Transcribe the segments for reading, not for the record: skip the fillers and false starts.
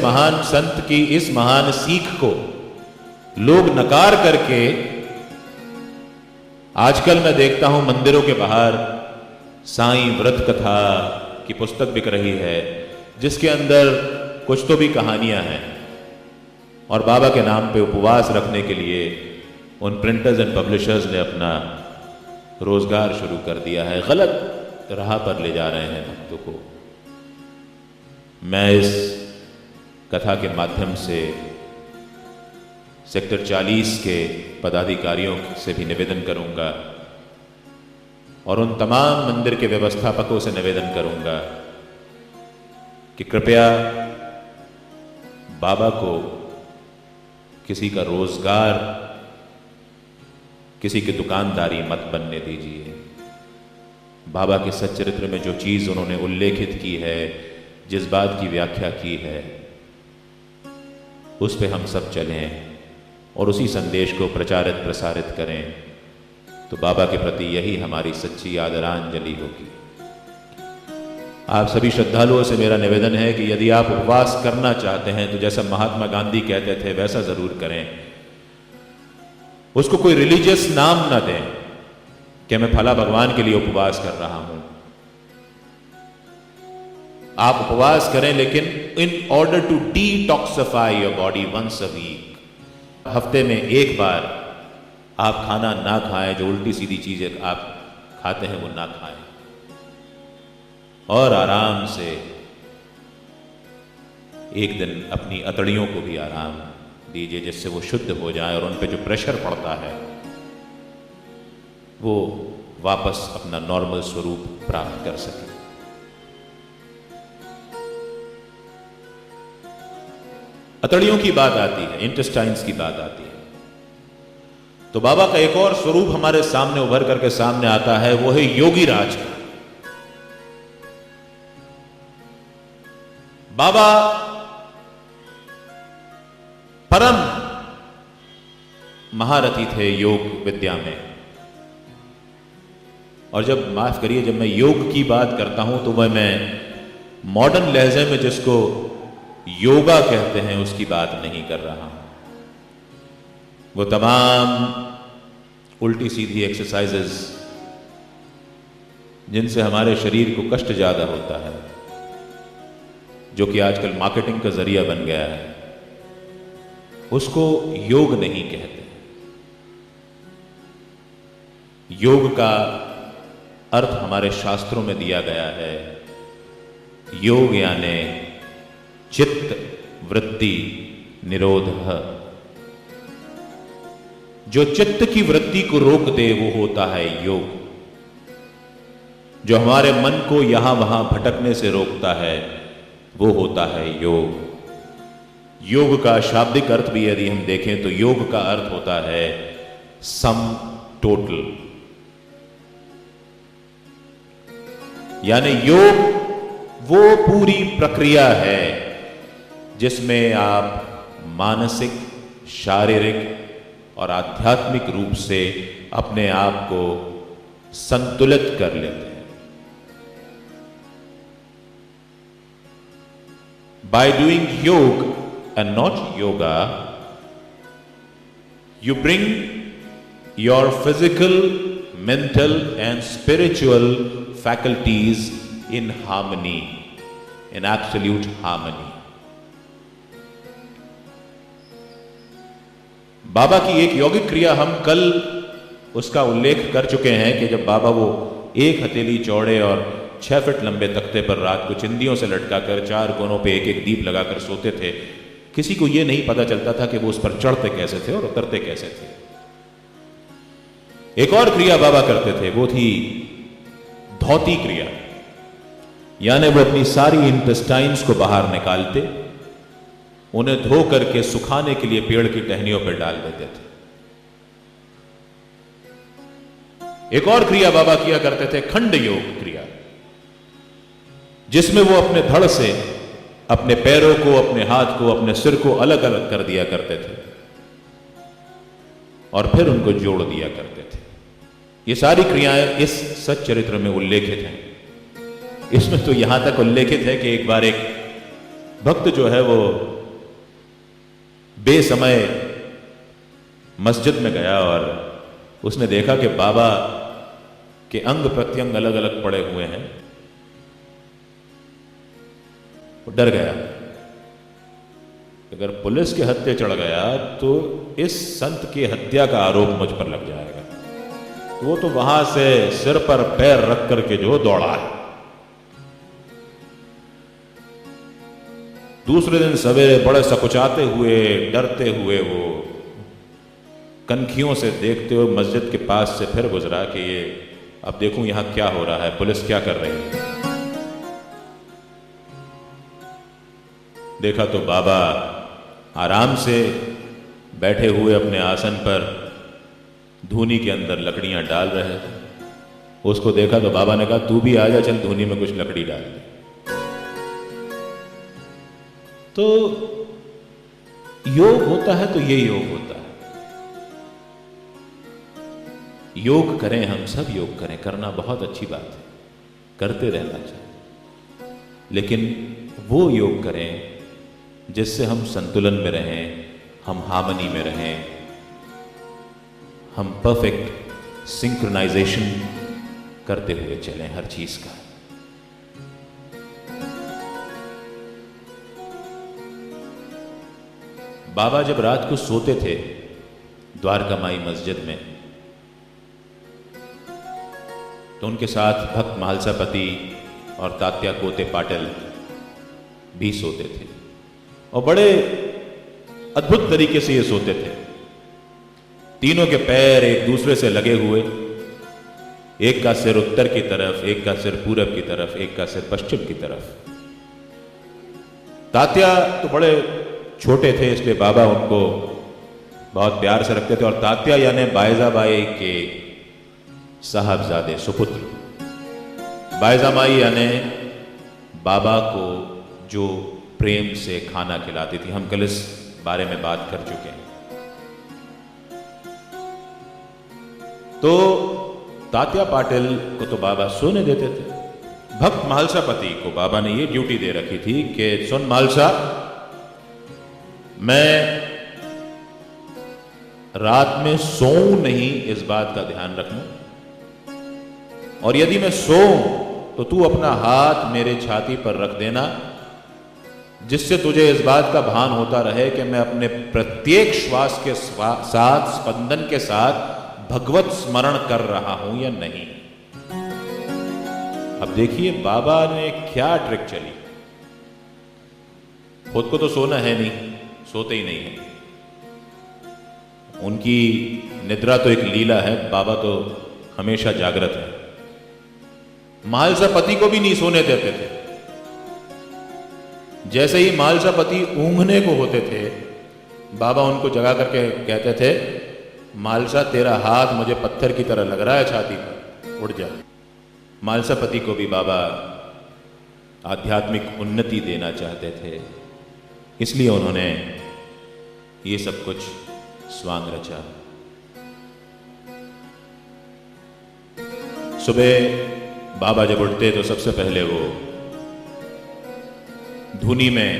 महान संत की इस महान सीख को लोग नकार करके, आजकल मैं देखता हूं मंदिरों के बाहर साईं व्रत कथा की पुस्तक बिक रही है, जिसके अंदर कुछ तो भी कहानियां हैं, और बाबा के नाम पे उपवास रखने के लिए उन प्रिंटर्स एंड पब्लिशर्स ने अपना रोजगार शुरू कर दिया है। गलत राह पर ले जा रहे हैं भक्तों को। मैं इस कथा के माध्यम से सेक्टर 40 के पदाधिकारियों से भी निवेदन करूंगा और उन तमाम मंदिर के व्यवस्थापकों से निवेदन करूंगा कि कृपया बाबा को किसी का रोजगार, किसी की दुकानदारी मत बनने दीजिए। बाबा के सच्चरित्र में जो चीज उन्होंने उल्लेखित की है, जिस बात की व्याख्या की है, उस पे हम सब चलें और उसी संदेश को प्रचारित प्रसारित करें, तो बाबा के प्रति यही हमारी सच्ची आदरांजलि होगी। आप सभी श्रद्धालुओं से मेरा निवेदन है कि यदि आप उपवास करना चाहते हैं तो जैसा महात्मा गांधी कहते थे वैसा जरूर करें। उसको कोई रिलीजियस नाम ना दें कि मैं फला भगवान के लिए उपवास कर रहा हूं। आप उपवास करें, लेकिन in order to detoxify your body once a week. हफ्ते में एक बार आप खाना ना खाएं, जो उल्टी सीधी चीजें आप खाते हैं वो ना खाएं, और आराम से एक दिन अपनी अतड़ियों को भी आराम दीजिए, जिससे वो शुद्ध हो जाए और उन पे जो प्रेशर पड़ता है वो वापस अपना नॉर्मल स्वरूप प्राप्त कर सके। अतड़ियों की बात आती है, इंटेस्टाइन्स की बात आती है, तो बाबा का एक और स्वरूप हमारे सामने उभर करके सामने आता है, वो है योगी राज का। बाबा परम महारथी थे योग विद्या में, और जब माफ करिए, जब मैं योग की बात करता हूं तो वह मैं मॉडर्न लहजे में जिसको योगा कहते हैं उसकी बात नहीं कर रहा हूं। वो तमाम उल्टी सीधी एक्सरसाइजेस जिनसे हमारे शरीर को कष्ट ज्यादा होता है, जो कि आजकल मार्केटिंग का जरिया बन गया है, उसको योग नहीं कहते। योग का अर्थ हमारे शास्त्रों में दिया गया है। योग यानी चित्त वृत्ति निरोध। जो चित्त की वृत्ति को रोक दे वो होता है योग। जो हमारे मन को यहां वहां भटकने से रोकता है वो होता है योग। योग का शाब्दिक अर्थ भी यदि हम देखें तो योग का अर्थ होता है सम टोटल, यानी योग वो पूरी प्रक्रिया है जिसमें आप मानसिक, शारीरिक और आध्यात्मिक रूप से अपने आप को संतुलित कर लेते हैं। By doing yoga and not yoga, you bring your physical, mental and spiritual faculties in harmony, in absolute harmony. बाबा की एक यौगिक क्रिया हम कल उसका उल्लेख कर चुके हैं कि जब बाबा वो एक हथेली चौड़े और 6 फीट लंबे तख्ते पर रात को चिंदियों से लटकाकर 4 कोनों पे एक एक दीप लगाकर सोते थे, किसी को यह नहीं पता चलता था कि वो उस पर चढ़ते कैसे थे और उतरते कैसे थे। एक और क्रिया बाबा करते थे, वो थी धौती क्रिया, यानी वो अपनी सारी इंटेस्टाइन्स को बाहर निकालते, उन्हें धो करके सुखाने के लिए पेड़ की टहनियों पर डाल देते थे। एक और क्रिया बाबा किया करते थे, खंड योग क्रिया, जिसमें वो अपने धड़ से अपने पैरों को, अपने हाथ को, अपने सिर को अलग अलग कर दिया करते थे और फिर उनको जोड़ दिया करते थे। ये सारी क्रियाएं इस सच्चरित्र में उल्लेखित हैं। इसमें तो यहां तक उल्लेखित है कि एक बार एक भक्त जो है वो बेसमय मस्जिद में गया और उसने देखा कि बाबा के अंग प्रत्यंग अलग अलग पड़े हुए हैं। वो डर गया, अगर पुलिस के हत्थे चढ़ गया तो इस संत की हत्या का आरोप मुझ पर लग जाएगा। वो तो वहां से सिर पर पैर रख करके जो दौड़ा है। दूसरे दिन सवेरे बड़े सकुचाते हुए, डरते हुए वो कनखियों से देखते हुए मस्जिद के पास से फिर गुजरा कि ये अब देखूं यहां क्या हो रहा है, पुलिस क्या कर रही है। देखा तो बाबा आराम से बैठे हुए अपने आसन पर धूनी के अंदर लकड़ियां डाल रहे थे। उसको देखा तो बाबा ने कहा, तू भी आ जा, चल धूनी में कुछ लकड़ी डाल दे। तो योग होता है तो ये योग होता है। योग करें, हम सब योग करें, करना बहुत अच्छी बात है, करते रहना चाहिए, लेकिन वो योग करें जिससे हम संतुलन में रहें, हम हार्मनी में रहें, हम परफेक्ट सिंक्रोनाइजेशन करते हुए चलें हर चीज का। बाबा जब रात को सोते थे द्वारका माई मस्जिद में, तो उनके साथ भक्त महालसापति और तात्या कोते पाटिल भी सोते थे और बड़े अद्भुत तरीके से ये सोते थे। तीनों के पैर एक दूसरे से लगे हुए, एक का सिर उत्तर की तरफ, एक का सिर पूरब की तरफ, एक का सिर पश्चिम की तरफ। तात्या तो बड़े छोटे थे इसलिए बाबा उनको बहुत प्यार से रखते थे, और तात्या यानी बायजाबाई के साहबजादे सुपुत्र। बायजामाई यानी बाबा को जो प्रेम से खाना खिलाती थी। हम कल इस बारे में बात कर चुके हैं। तो तात्या पाटिल को तो बाबा सोने देते थे। भक्त महालसापति को बाबा ने ये ड्यूटी दे रखी थी कि सुन महालसा, मैं रात में सोऊं नहीं, इस बात का ध्यान रखना, और यदि मैं सोऊं तो तू अपना हाथ मेरे छाती पर रख देना, जिससे तुझे इस बात का भान होता रहे कि मैं अपने प्रत्येक श्वास के साथ, स्पंदन के साथ भगवत स्मरण कर रहा हूं या नहीं। अब देखिए बाबा ने क्या ट्रिक चली। खुद को तो सोना है नहीं, सोते ही नहीं है। उनकी निद्रा तो एक लीला है, बाबा तो हमेशा जागृत है। महालसापति को भी नहीं सोने देते थे। जैसे ही महालसापति ऊँघने को होते थे, बाबा उनको जगा करके कहते थे, महालसा तेरा हाथ मुझे पत्थर की तरह लग रहा है छाती पर, उठ जा। महालसापति को भी बाबा आध्यात्मिक उन्नति देना चाहते थे, इसलिए उन्होंने ये सब कुछ स्वांग रचा। सुबह बाबा जब उठते तो सबसे पहले वो धूनी में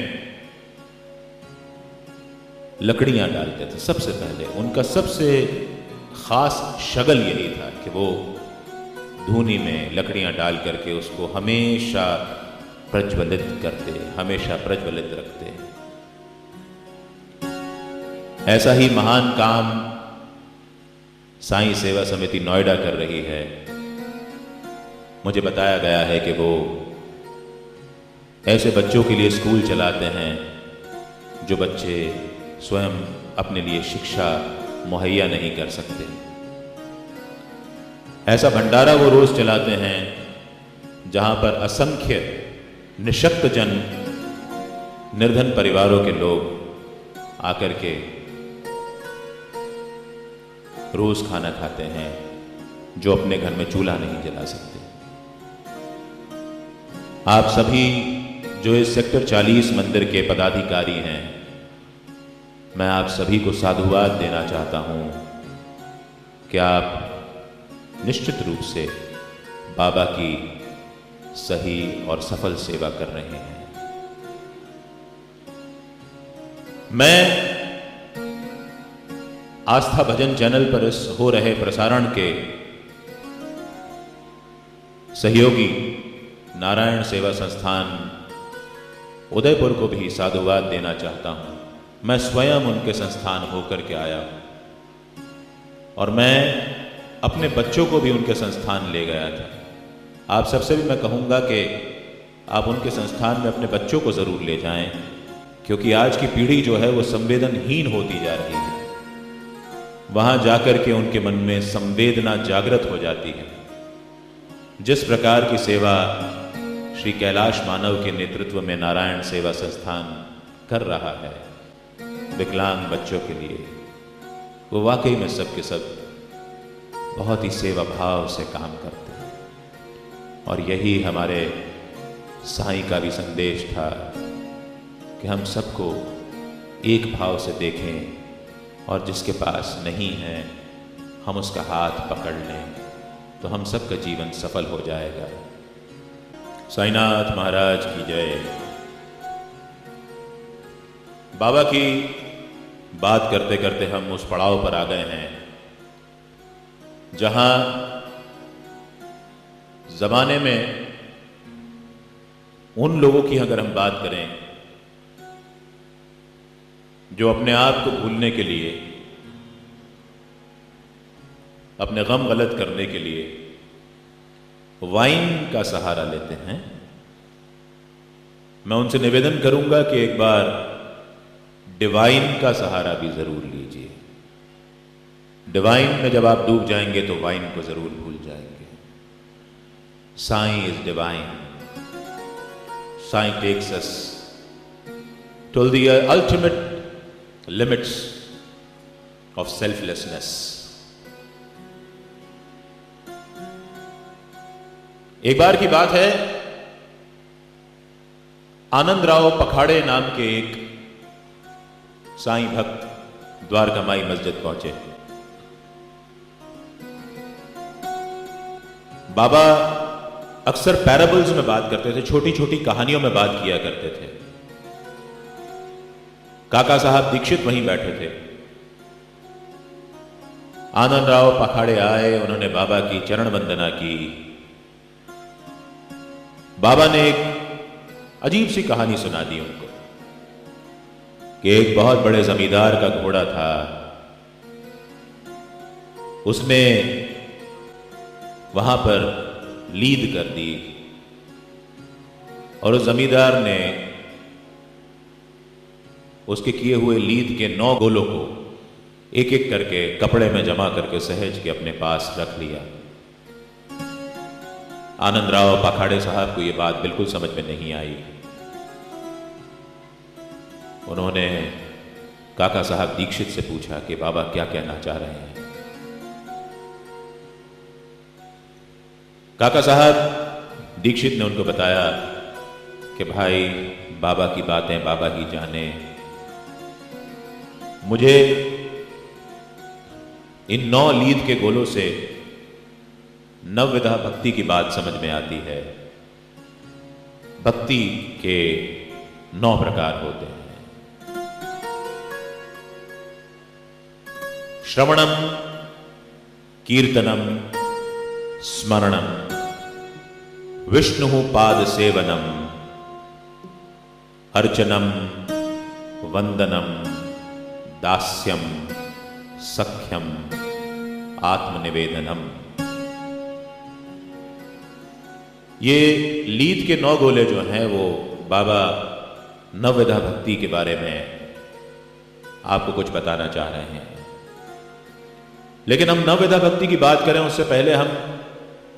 लकड़ियां डालते थे। सबसे पहले उनका सबसे खास शगल यही था कि वो धूनी में लकड़ियां डाल करके उसको हमेशा प्रज्वलित करते, हमेशा प्रज्वलित रखते। ऐसा ही महान काम साईं सेवा समिति नोएडा कर रही है। मुझे बताया गया है कि वो ऐसे बच्चों के लिए स्कूल चलाते हैं जो बच्चे स्वयं अपने लिए शिक्षा मुहैया नहीं कर सकते। ऐसा भंडारा वो रोज चलाते हैं जहां पर असंख्य निशक्त जन, निर्धन परिवारों के लोग आकर के रोज खाना खाते हैं, जो अपने घर में चूल्हा नहीं जला सकते। आप सभी जो इस सेक्टर 40 मंदिर के पदाधिकारी हैं, मैं आप सभी को साधुवाद देना चाहता हूं कि आप निश्चित रूप से बाबा की सही और सफल सेवा कर रहे हैं। मैं आस्था भजन चैनल पर इस हो रहे प्रसारण के सहयोगी नारायण सेवा संस्थान उदयपुर को भी साधुवाद देना चाहता हूं। मैं स्वयं उनके संस्थान होकर के आया हूं और मैं अपने बच्चों को भी उनके संस्थान ले गया था। आप सबसे भी मैं कहूंगा कि आप उनके संस्थान में अपने बच्चों को जरूर ले जाएं, क्योंकि आज की पीढ़ी जो है वो संवेदनहीन होती जा रही है। वहां जाकर के उनके मन में संवेदना जागृत हो जाती है। जिस प्रकार की सेवा श्री कैलाश मानव के नेतृत्व में नारायण सेवा संस्थान कर रहा है विकलांग बच्चों के लिए, वो वाकई में सब के सब बहुत ही सेवा भाव से काम करते हैं। और यही हमारे साईं का भी संदेश था कि हम सबको एक भाव से देखें और जिसके पास नहीं है हम उसका हाथ पकड़ लें तो हम सबका जीवन सफल हो जाएगा। साईनाथ महाराज की जय। बाबा की बात करते करते हम उस पड़ाव पर आ गए हैं जहां जमाने में उन लोगों की अगर हम बात करें जो अपने आप को भूलने के लिए, अपने गम गलत करने के लिए वाइन का सहारा लेते हैं, मैं उनसे निवेदन करूंगा कि एक बार डिवाइन का सहारा भी जरूर लीजिए। डिवाइन में जब आप डूब जाएंगे तो वाइन को जरूर भूल जाएंगे। Sai is divine. Sai takes us to the ultimate limits of selflessness. एक बार की बात है, आनंदराव पखाड़े नाम के एक साईं भक्त द्वारका माई मस्जिद पहुंचे। बाबा अक्सर पैराबल्स में बात करते थे, छोटी छोटी कहानियों में बात किया करते थे। काका साहब दीक्षित वहीं बैठे थे। आनंदराव पखाड़े आए, उन्होंने बाबा की चरण वंदना की। बाबा ने एक अजीब सी कहानी सुना दी उनको कि एक बहुत बड़े जमींदार का घोड़ा था, उसने वहां पर लीद कर दी और उस जमींदार ने उसके किए हुए लीद के 9 गोलों को एक एक करके कपड़े में जमा करके सहेज के अपने पास रख लिया। आनंदराव पखाड़े साहब को यह बात बिल्कुल समझ में नहीं आई। उन्होंने काका साहब दीक्षित से पूछा कि बाबा क्या कहना चाह रहे हैं। काका साहब दीक्षित ने उनको बताया कि भाई बाबा की बातें बाबा ही जाने, मुझे इन 9 लीद के गोलों से नवविधा भक्ति की बात समझ में आती है। भक्ति के 9 प्रकार होते हैं। श्रवणम, कीर्तनम, स्मरणम, विष्णु पाद सेवनम, अर्चनम, वंदनम, दास्यम, सख्यम, आत्मनिवेदनम। ये लीद के 9 गोले जो हैं वो बाबा नवविधा भक्ति के बारे में आपको कुछ बताना चाह रहे हैं। लेकिन हम नवविधा भक्ति की बात करें उससे पहले हम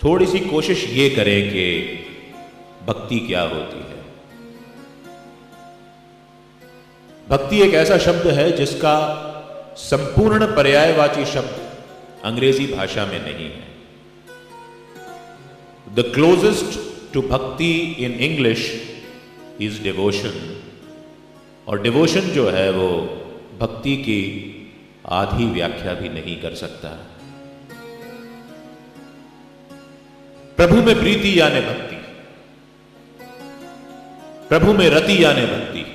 थोड़ी सी कोशिश ये करें कि भक्ति क्या होती है। भक्ति एक ऐसा शब्द है जिसका संपूर्ण पर्यायवाची शब्द अंग्रेजी भाषा में नहीं है। द क्लोजेस्ट टू भक्ति इन इंग्लिश इज डिवोशन, और डिवोशन जो है वो भक्ति की आधी व्याख्या भी नहीं कर सकता। प्रभु में प्रीति यानी भक्ति, प्रभु में रति यानी भक्ति,